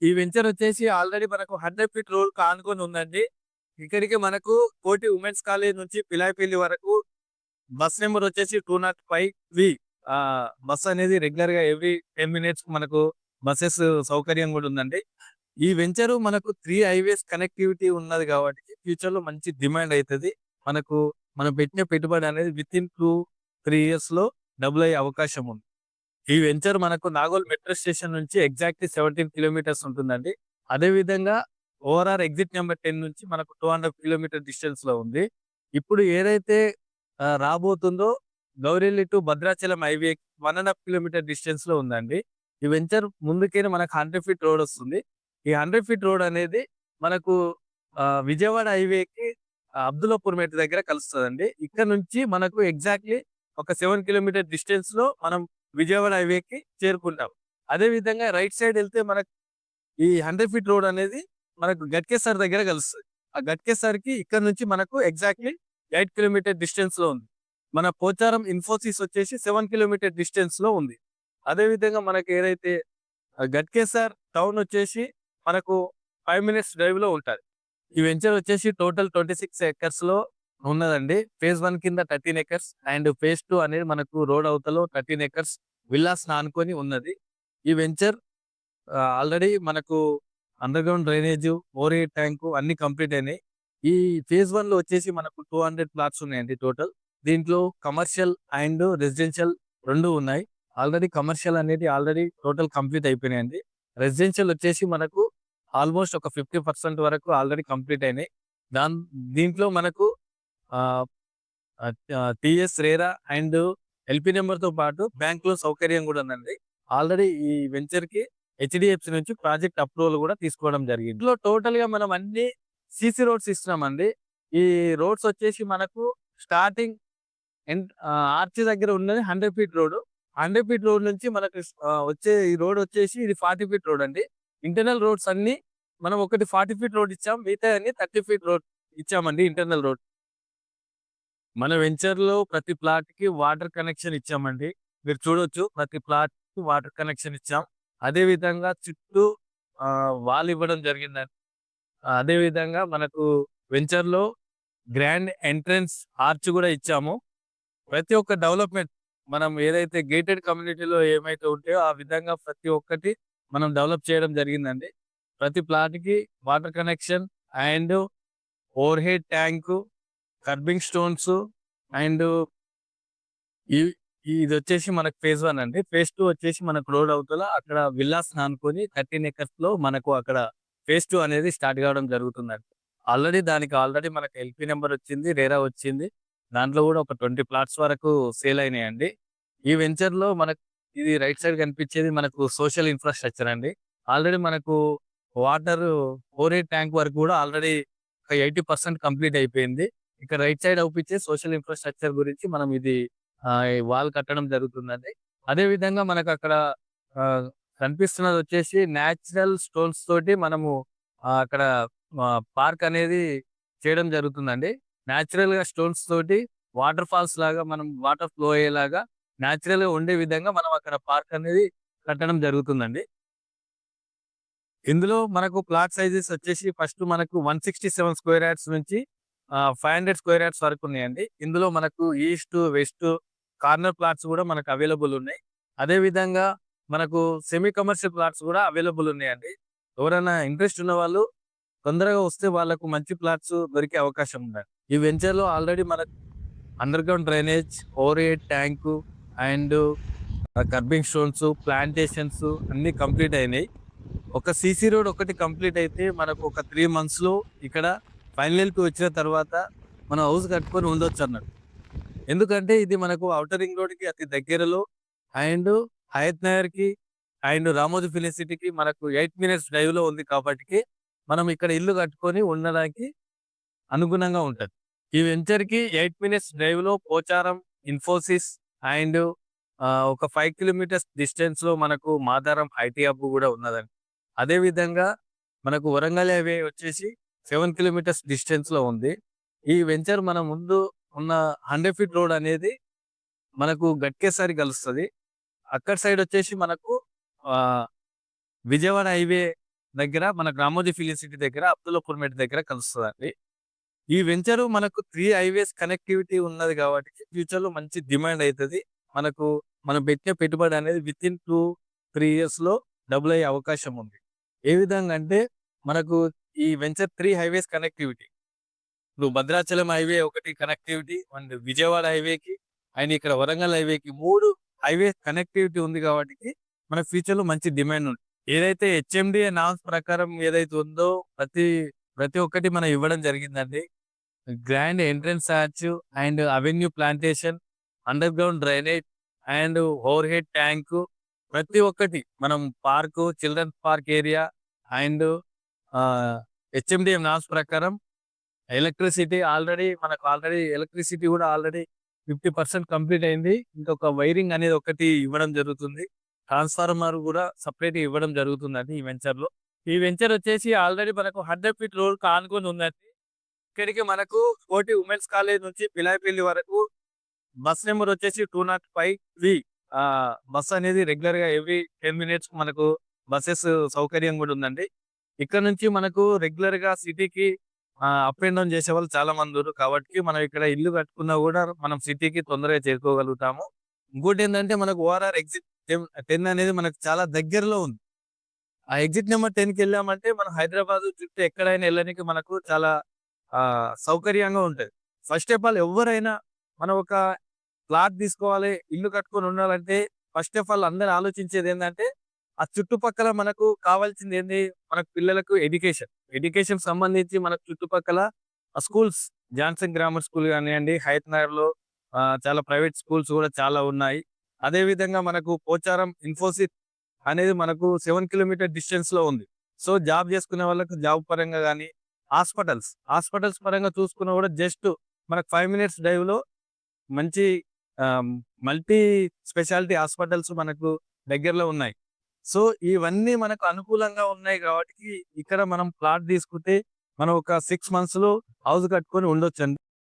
ఈ వెంచర్ వచ్చేసి ఆల్రెడీ మనకు 100 ఫీట్ రోడ్ ఆనుకొని ఉందండి. ఇక్కడికి మనకు కోటి ఉమెన్స్ కాలేజ్ నుంచి పిలాయిపల్లి వరకు బస్ నంబర్ వచ్చేసి 205 బస్ అనేది రెగ్యులర్‌గా ఎవ్రీ 10 మినిట్స్ మనకు బసెస్ సౌకర్యం కూడా ఉందండి. ఈ వెంచరు మనకు 3 హైవేస్ కనెక్టివిటీ ఉన్నది కాబట్టి ఫ్యూచర్‌లో మంచి డిమాండ్ అయితది. మనకు మనం పెట్టిన పెట్టుబడి అనేది వితిన్ 2, 3 ఇయర్స్‌లో డబుల్ అయ్యే అవకాశం ఉంది. ఈ వెంచర్ మనకు నాగోల్ మెట్రో స్టేషన్ నుంచి ఎగ్జాక్ట్‌లీ 17 కిలోమీటర్స్ ఉంటుందండి. అదే విధంగా ఓఆర్ఆర్ ఎగ్జిట్ నంబర్ 10 నుంచి మనకు 200 కిలోమీటర్ డిస్టెన్స్‌లో ఉంది. ఇప్పుడు ఏదైతే రాబోతుందో Gourelli to Bhadrachalam highway 1 ½ kilometre డిస్టెన్స్‌లో ఉందండి. ఈ వెంచర్ ముందుకేనే మనకు 100 ఫీట్ రోడ్ వస్తుంది. ఈ 100 ఫీట్ రోడ్ అనేది మనకు విజయవాడ హైవేకి అబ్దుల్లాపూర్ మెట్ దగ్గర కలుస్తదండి. ఇక్కడ నుంచి మనకు ఎగ్జాక్ట్‌లీ ఒక 7 కిలోమీటర్ డిస్టెన్స్‌లో మనం విజయవాడ హైవేకి చేరుకుంటాం. అదే విధంగా రైట్ సైడ్ ఎళ్తే మనకు ఈ 100 ఫీట్ రోడ్ అనేది మనకు గట్కేసర్ దగ్గర కలుస్తది. ఆ గట్కేసర్‌కి ఇక్కడ నుంచి మనకు ఎగ్జాక్ట్‌లీ 8 కిలోమీటర్ డిస్టెన్స్‌లో ఉంది. మన పోచారం ఇన్ఫోసిస్ వచ్చేసి 7 కిలోమీటర్ డిస్టెన్స్‌లో ఉంది. అదే విధంగా మనకు ఏదైతే గట్కేసర్ టౌన్ వచ్చేసి మనకు 5 మినిట్స్ డ్రైవ్‌లో ఉంటది. ఈ వెంచర్ వచ్చేసి టోటల్ 26 ఎకర్స్‌లో ఉన్నదండి. ఫేజ్ 1 కింద 13 ఎకర్స్ అండ్ ఫేజ్ 2 అనేది మనకు రోడ్ అవతల 13 ఎకర్స్ విల్లాస్‌ని ఆనుకొని ఉన్నది. ఈ వెంచర్ ఆల్రెడీ మనకు underground drainage, over head tank అన్నీ కంప్లీట్ అయినాయి. ఈ ఫేజ్ 1లో వచ్చేసి మనకు 200 ప్లాట్స్ ఉన్నాయండి టోటల్. దీంట్లో కమర్షియల్ అండ్ రెసిడెన్షియల్ 2 ఉన్నాయి. కమర్షియల్ అనేది ఆల్రెడీ టోటల్ కంప్లీట్ అయిపోయినాయండి. రెసిడెన్షియల్ వచ్చేసి మనకు ఆల్‌మోస్ట్ ఒక 50% వరకు ఆల్రెడీ కంప్లీట్ అయినాయి. దాన్ దీంట్లో మనకు ఆహ్, టీఎస్, రేరా అండ్ ఎల్‌పీ నంబర్‌తో పాటు బ్యాంక్ సౌకర్యం గూడా ఉందండి. ఆల్రెడీ ఈ వెంచర్‌కి హెచ్‌డీఎఫ్‌సీ నుంచి ప్రాజెక్ట్ అప్రూవల్ గూడా తీసుకోవడం జరిగింది. ఇందులో టోటల్‌గా మనం అన్ని సీసీ రోడ్స్ ఇస్తున్నామండి. ఈ రోడ్స్ వచ్చేసి మనకు స్టార్టింగ్ ఆర్చ్ దగ్గర ఉన్నది 100 ఫీట్ రోడ్. 100 ఫీట్ రోడ్ నుంచి మనకు వచ్చే ఈ రోడ్ వచ్చేసి ఇది 40 ఫీట్ రోడ్ అండి. ఇంటర్నల్ రోడ్స్ అన్నీ మనం ఒకటి 40 ఫీట్ రోడ్ ఇచ్చాం. మిగతాయన్ని 30 ఫీట్ రోడ్ ఇచ్చామండి ఇంటర్నల్ రోడ్. మన వెంచర్‌లో ప్రతి ప్లాట్‌కి వాటర్ కనెక్షన్ ఇచ్చామండి. మీరు చూడొచ్చు ప్రతి ప్లాట్‌కి వాటర్ కనెక్షన్ ఇచ్చాం. అదే విధంగా చుట్టూ వాల్ ఇవ్వడం జరిగిందండి. అదే విధంగా మనకు వెంచర్‌లో గ్రాండ్ ఎంట్రన్స్ ఆర్చ్ గూడా ఇచ్చాము. ప్రతి ఒక్క డెవలప్‌మెంట్ మనం ఏదైతే గేటెడ్ కమ్యూనిటీలో ఏమైతే ఉంటాయో ఆ విధంగా ప్రతి ఒక్కటి మనం డెవలప్ చేయడం జరిగిందండి. ప్రతి ప్లాట్‌కి water connection and over head tank, curbing stones and ఇ ఇదొచ్చేసి మనకు ఫేజ్ 1 అండి. ఫేజ్ 2 వచ్చేసి మనకు రోడ్ అవతల అక్కడ విల్లాస్‌ని ఆనుకొని 13 ఎకర్స్‌లో మనకు అక్కడ ఫేజ్ 2 అనేది స్టార్ట్ కావడం జరుగుతుందండి. ఆల్రెడీ మనకు ఎల్‌పీ నంబర్ వచ్చింది. రేరా వచ్చింది. దాంట్లో గూడా ఒక 20 ప్లాట్స్ వరకు సేల్ అయినాయండి. ఈ వెంచర్‌లో మనకు ఇది రైట్ సైడ్ కనిపించేది మనకు సోషల్ ఇన్‌ఫ్రాస్ట్రక్చర్ అండి. ఆల్రెడీ మనకు వాటరు ఓవర్ ట్యాంక్ వరకు గూడా ఆల్రెడీ ఒక 80% కంప్లీట్ అయిపోయింది. ఇక రైట్ సైడ్ అవుపిచ్చే సోషల్ ఇన్‌ఫ్రాస్ట్రక్చర్ గురించి మనం ఇది ఈ వాల్ కట్టడం జరుగుతుందండి. అదే విధంగా మనకక్కడ ఆహ్, కనిపిస్తున్నదొచ్చేసి నేచురల్ స్టోన్స్ తోటి మనము అక్కడ పార్క్ అనేది చేయడం జరుగుతుందండి. నేచురల్‌గా స్టోన్స్ తోటి వాటర్ ఫాల్స్ లాగా మనం వాటర్ ఫ్లో అయ్యేలాగా నేచురల్‌గా ఉండే విధంగా మనం అక్కడ పార్క్ అనేది కట్టడం జరుగుతుందండి. ఇందులో మనకు ప్లాట్ సైజెస్ వచ్చేసి ఫస్ట్ మనకు 167 స్క్వేర్ యార్డ్స్ నుంచి 500 స్క్వేర్ యార్డ్స్ వరకు ఉన్నాయండి. ఇందులో మనకు ఈస్ట్, వెస్ట్ కార్నర్ ప్లాట్స్ గూడా మనకు అవైలబుల్ ఉన్నాయి. అదే విధంగా మనకు సెమీ కమర్షియల్ ప్లాట్స్ గూడా అవైలబుల్ ఉన్నాయండి. ఎవరైనా ఇంట్రెస్ట్ ఉన్నవాళ్ళు తొందరగా వస్తే వాళ్ళకు మంచి ప్లాట్స్ దొరికే అవకాశం ఉందండి. ఈ వెంచర్‌లో ఆల్రెడీ మనకు underground drainage, over head tank and kerbing stones, plantations అన్నీ కంప్లీట్ అయినాయి. ఒక సీసీ రోడ్ ఒకటి కంప్లీట్ అయితే మనకు ఒక 3 మంత్స్‌లో ఇక్కడ ఫైనల్‌కి వచ్చిన తర్వాత మనం హౌస్ కట్టుకొని ఉండొచ్చన్నట్టు. ఎందుకంటే ఇది మనకు ఔటర్ రింగ్ రోడ్‌కి అతి దగ్గరలో అండ్ హయత్ నగర్‌కి అండ్ రామోజీ ఫిలిం సిటీకి మనకు 8 మినిట్స్ డ్రైవ్‌లో ఉంది కాబట్టికి మనం ఇక్కడ ఇల్లు కట్టుకొని ఉండడానికి అనుగుణంగా ఉంటది. ఈ వెంచర్‌కి 8 మినిట్స్ డ్రైవ్‌లో పోచారం, ఇన్ఫోసిస్ అండ్ ఒక 5 కిలోమీటర్స్ డిస్టెన్స్‌లో మనకు మాదారం ఐటీ హబ్ గూడా ఉన్నదండి. అదే విధంగా మనకు వరంగల్ హైవే వచ్చేసి 7 కిలోమీటర్స్ డిస్టెన్స్‌లో ఉంది. ఈ వెంచర్ మన ముందు ఉన్న 100 ఫీట్ రోడ్ అనేది మనకు గట్కేసరి కలుస్తది. అక్కడ సైడ్ వచ్చేసి మనకు ఆహ్, విజయవాడ హైవే దగ్గర మన రామోజీ ఫిలిం సిటీ దగ్గర అబ్దుల్లాపూర్ మెట్ దగ్గర కలుస్తదండి. ఈ వెంచరు మనకు 3 హైవేస్ కనెక్టివిటీ ఉన్నది కాబట్టి ఫ్యూచర్‌లో మంచి డిమాండ్ అయితది. మనకు మనం పెట్టే పెట్టుబడి అనేది వితిన్ 2, 3 ఇయర్స్‌లో డబుల్ అయ్యే అవకాశం ఉంది. ఏ విధంగా అంటే మనకు ఈ వెంచర్ 3 హైవేస్ కనెక్టివిటీ. ఇప్పుడు భద్రాచలం హైవే ఒకటి కనెక్టివిటీ అండ్ విజయవాడ హైవేకి అండ్ ఇక్కడ వరంగల్ హైవేకి 3 హైవే కనెక్టివిటీ ఉంది కాబట్టి మన ఫ్యూచర్‌లో మంచి డిమాండ్ ఉంది. ఏదైతే హెచ్ఎండీఏ నార్మ్స్ ప్రకారం ఏదైతే ఉందో ప్రతి ప్రతి ఒక్కటి మనం ఇవ్వడం జరిగిందండి. Grand entrance arch and avenue plantation, underground drainage and over head tank ప్రతి ఒక్కటి మనం park, children's park area and HMDA norms ప్రకారం ఎలక్ట్రిసిటీ ఆల్రెడీ ఎలక్ట్రిసిటీ కూడా ఆల్రెడీ 50% కంప్లీట్ అయింది. ఇంకొక వైరింగ్ అనేది ఒకటి ఇవ్వడం జరుగుతుంది. ట్రాన్స్ఫార్మర్ కూడా సెపరేట్ ఇవ్వడం జరుగుతుందండి ఈ వెంచర్‌లో. ఈ వెంచర్ వచ్చేసి ఆల్రెడీ మనకు 100 ఫీట్ రోడ్‌కి ఆనుకొని ఉందండి. ఇక్కడికి మనకు కోటి ఉమెన్స్ కాలేజ్ నుంచి పిలాయిపల్లి వరకు బస్ నెంబర్ వచ్చేసి 205 బస్ అనేది రెగ్యులర్‌గా ఎవ్రీ 10 మినిట్స్ మనకు బసెస్ సౌకర్యం కూడా ఉందండి. ఇక్కడ నుంచి మనకు రెగ్యులర్‌గా సిటీకి అప్ అండ్ డౌన్ చేసేవాళ్ళు చాలా మందుర్రు. కాబట్టి మనం ఇక్కడ ఇల్లు కట్టుకున్నా కూడా మనం సిటీకి తొందరగా చేరుకోగలుగుతాము. ఇంకోటేందంటే మనకు ఓఆర్ఆర్ ఎగ్జిట్ 10 అనేది మనకు చాలా దగ్గరలో ఉంది. ఆ ఎగ్జిట్ నెంబర్ 10కెళ్ళామంటే మనం హైదరాబాద్ చుట్టూ ఎక్కడైనా ఎళ్ళనికి మనకు చాలా సౌకర్యంగా ఉంటది. ఫస్ట్ ఆఫ్ ఆల్ ఎవ్వరైనా మనం ఒక ప్లాట్ తీసుకోవాలి, ఇల్లు కట్టుకొని ఉండాలంటే ఫస్ట్ ఆఫ్ ఆల్ అందరూ ఆలోచించేదేందంటే, ఆ చుట్టుపక్కల మనకు కావాల్సిందేంది? మనకు పిల్లలకు ఎడ్యుకేషన్. ఎడ్యుకేషన్ సంబంధించి మనకు చుట్టుపక్కల స్కూల్స్ జాన్సన్ గ్రామర్ స్కూల్ గానియండి, హయత్ నగర్‌లో చాలా ప్రైవేట్ స్కూల్స్ గూడా చాలా ఉన్నాయి. అదే విధంగా మనకు పోచారం ఇన్ఫోసిస్ అనేది మనకు 7 కిలోమీటర్ డిస్టెన్స్‌లో ఉంది. సో, జాబ్ జేసుకునే వాళ్ళకి జాబ్ పరంగా గాని, హాస్పిటల్స్ పరంగా చూసుకున్నా గూడా జస్ట్ మనకు 5 మినిట్స్ డ్రైవ్‌లో మంచి ఆహ్, మల్టీ స్పెషాలిటీ హాస్పిటల్స్ మనకు దగ్గరలో ఉన్నాయి. సో, ఇవన్నీ మనకు అనుకూలంగా ఉన్నాయి గాబట్టికి ఇక్కడ మనం ప్లాట్ తీసుకుంటే మనం ఒక 6 మంత్స్‌లో హౌస్ కట్టుకొని ఉండొచ్చండి.